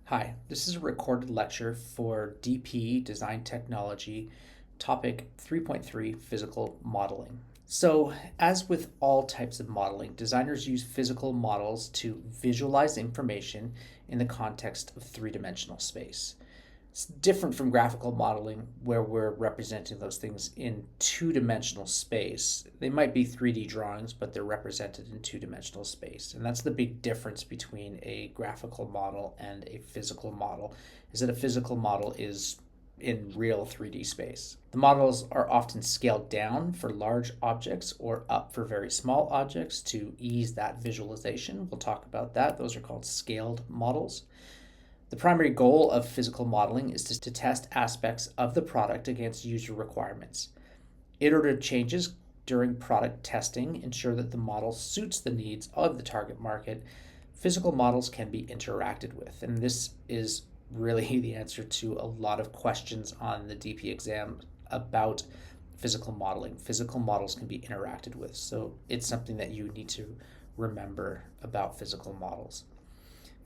Hi, this is a recorded lecture for DP Design Technology, topic 3.3 Physical Modeling. So, as with all types of modeling, designers use physical models to visualize information in the context of three-dimensional space. It's different from graphical modeling, where we're representing those things in two-dimensional space. They might be 3D drawings, but they're represented in two-dimensional space. And that's the big difference between a graphical model and a physical model, is that a physical model is in real 3D space. The models are often scaled down for large objects or up for very small objects to ease that visualization. We'll talk about that. Those are called scaled models. The primary goal of physical modeling is to test aspects of the product against user requirements. Iterative changes during product testing ensure that the model suits the needs of the target market. Physical models can be interacted with, and this is really the answer to a lot of questions on the DP exam about physical modeling. Physical models can be interacted with, so it's something that you need to remember about physical models.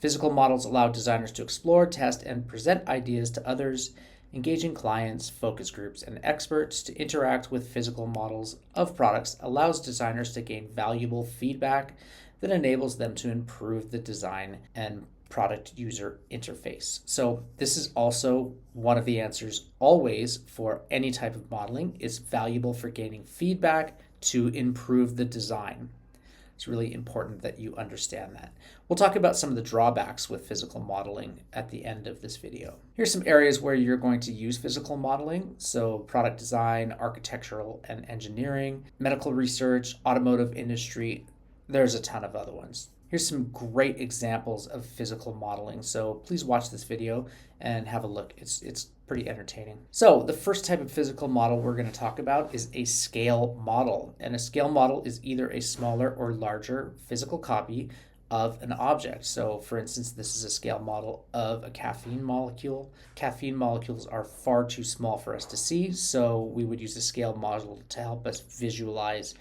Physical models allow designers to explore, test, and present ideas to others, engaging clients, focus groups, and experts. To interact with physical models of products allows designers to gain valuable feedback that enables them to improve the design and product user interface. So this is also one of the answers always for any type of modeling. It's valuable for gaining feedback to improve the design. It's really important that you understand that. We'll talk about some of the drawbacks with physical modeling at the end of this video. Here's some areas where you're going to use physical modeling. So product design, architectural and engineering, medical research, automotive industry. There's a ton of other ones. Here's some great examples of physical modeling. So please watch this video and have a look. It's pretty entertaining. So the first type of physical model we're going to talk about is a scale model. And a scale model is either a smaller or larger physical copy of an object. So for instance, this is a scale model of a caffeine molecule. Caffeine molecules are far too small for us to see, so we would use a scale model to help us visualize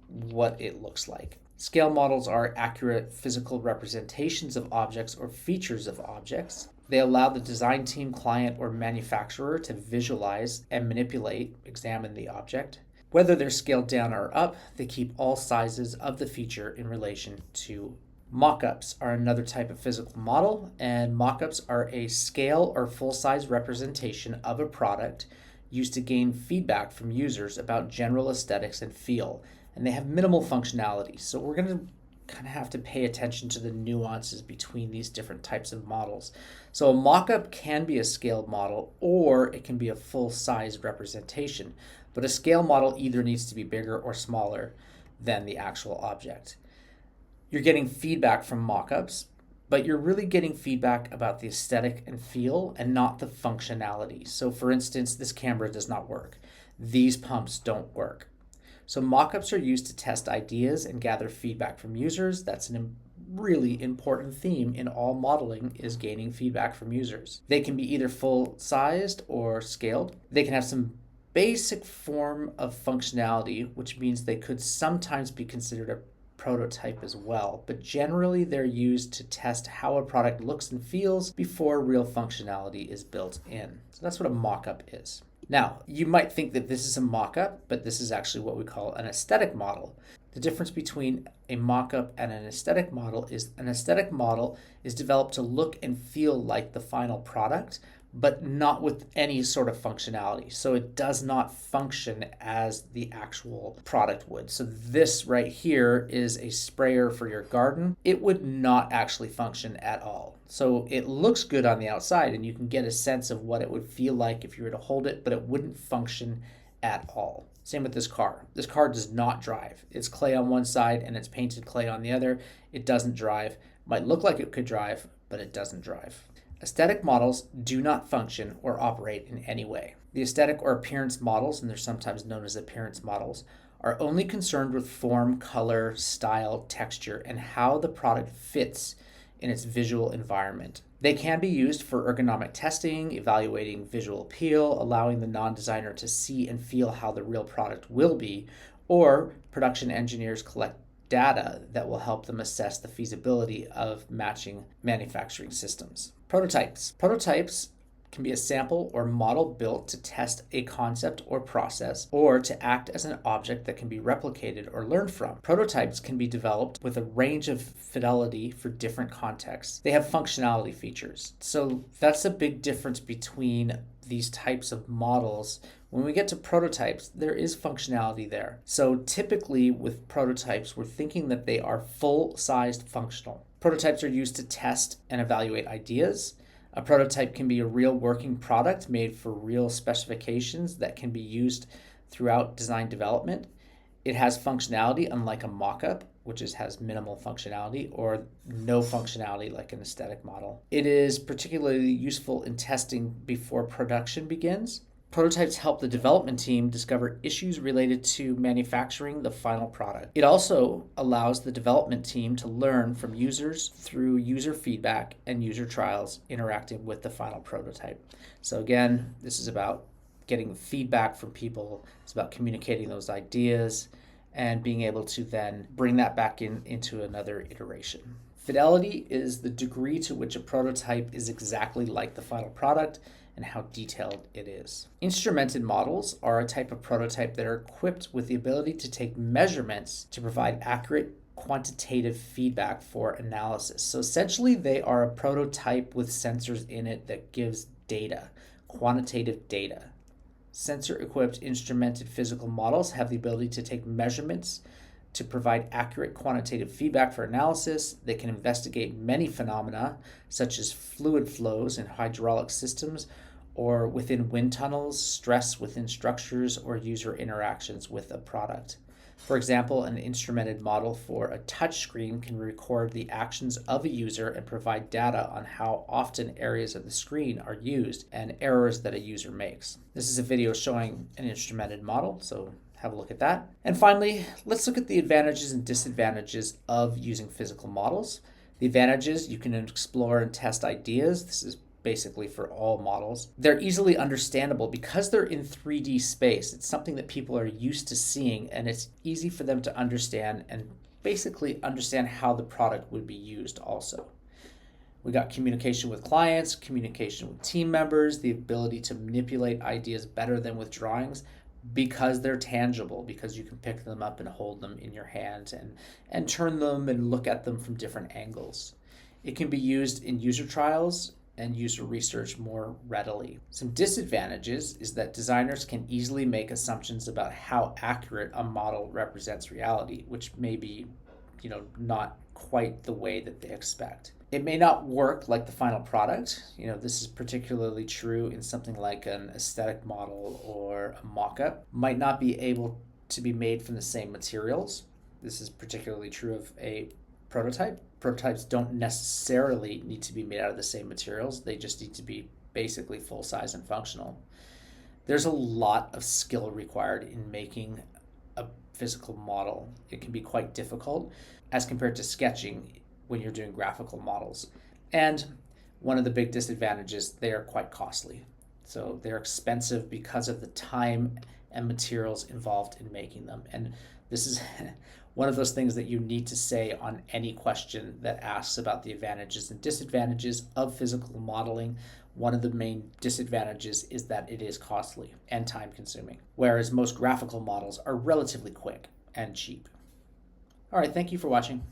what it looks like. Scale models are accurate physical representations of objects or features of objects. They allow the design team, client, or manufacturer to visualize and manipulate, examine the object. Whether they're scaled down or up, they keep all sizes of the feature in relation to mock-ups are another type of physical model, and mock-ups are a scale or full-size representation of a product used to gain feedback from users about general aesthetics and feel. And they have minimal functionality. So we're going to kind of have to pay attention to the nuances between these different types of models. So a mock-up can be a scaled model or it can be a full-size representation. But a scale model either needs to be bigger or smaller than the actual object. You're getting feedback from mock-ups, but you're really getting feedback about the aesthetic and feel and not the functionality. So for instance, this camera does not work. These pumps don't work. So mock-ups are used to test ideas and gather feedback from users. That's a really important theme in all modeling, is gaining feedback from users. They can be either full-sized or scaled. They can have some basic form of functionality, which means they could sometimes be considered a prototype as well, but generally they're used to test how a product looks and feels before real functionality is built in. So that's what a mock-up is. Now, you might think that this is a mock-up, but this is actually what we call an aesthetic model. The difference between a mock-up and an aesthetic model is an aesthetic model is developed to look and feel like the final product, but not with any sort of functionality. So it does not function as the actual product would. So this right here is a sprayer for your garden. It would not actually function at all. So it looks good on the outside and you can get a sense of what it would feel like if you were to hold it, but it wouldn't function at all. Same with this car. This car does not drive. It's clay on one side and it's painted clay on the other. It doesn't drive. Might look like it could drive, but it doesn't drive. Aesthetic models do not function or operate in any way. The aesthetic or appearance models, and they're sometimes known as appearance models, are only concerned with form, color, style, texture, and how the product fits in its visual environment. They can be used for ergonomic testing, evaluating visual appeal, allowing the non-designer to see and feel how the real product will be, or production engineers collect data that will help them assess the feasibility of matching manufacturing systems. Prototypes. Prototypes can be a sample or model built to test a concept or process, or to act as an object that can be replicated or learned from. Prototypes can be developed with a range of fidelity for different contexts. They have functionality features. So that's a big difference between these types of models. When we get to prototypes, there is functionality there. So typically with prototypes, we're thinking that they are full-sized functional. Prototypes are used to test and evaluate ideas. A prototype can be a real working product made for real specifications that can be used throughout design development. It has functionality, unlike a mock-up, which has minimal functionality, or no functionality like an aesthetic model. It is particularly useful in testing before production begins. Prototypes help the development team discover issues related to manufacturing the final product. It also allows the development team to learn from users through user feedback and user trials interacting with the final prototype. So again, this is about getting feedback from people. It's about communicating those ideas and being able to then bring that back into another iteration. Fidelity is the degree to which a prototype is exactly like the final product and how detailed it is. Instrumented models are a type of prototype that are equipped with the ability to take measurements to provide accurate quantitative feedback for analysis. So essentially, they are a prototype with sensors in it that gives data, quantitative data. Sensor-equipped instrumented physical models have the ability to take measurements to provide accurate quantitative feedback for analysis. They can investigate many phenomena, such as fluid flows in hydraulic systems, or within wind tunnels, stress within structures, or user interactions with a product. For example, an instrumented model for a touchscreen can record the actions of a user and provide data on how often areas of the screen are used and errors that a user makes. This is a video showing an instrumented model, so have a look at that. And finally, let's look at the advantages and disadvantages of using physical models. The advantages: you can explore and test ideas. This is basically for all models. They're easily understandable because they're in 3D space. It's something that people are used to seeing, and it's easy for them to understand and basically understand how the product would be used also. We got communication with clients, communication with team members, the ability to manipulate ideas better than with drawings, because they're tangible, because you can pick them up and hold them in your hand and turn them and look at them from different angles. It can be used in user trials and user research more readily. Some disadvantages is that designers can easily make assumptions about how accurate a model represents reality, which may be, not quite the way that they expect. It may not work like the final product. This is particularly true in something like an aesthetic model or a mock-up. Might not be able to be made from the same materials. This is particularly true of a prototype. Prototypes don't necessarily need to be made out of the same materials. They just need to be basically full size and functional. There's a lot of skill required in making a physical model. It can be quite difficult as compared to sketching when you're doing graphical models. And one of the big disadvantages, they are quite costly. So they're expensive because of the time and materials involved in making them. And this is one of those things that you need to say on any question that asks about the advantages and disadvantages of physical modeling. One of the main disadvantages is that it is costly and time consuming, whereas most graphical models are relatively quick and cheap. All right, thank you for watching.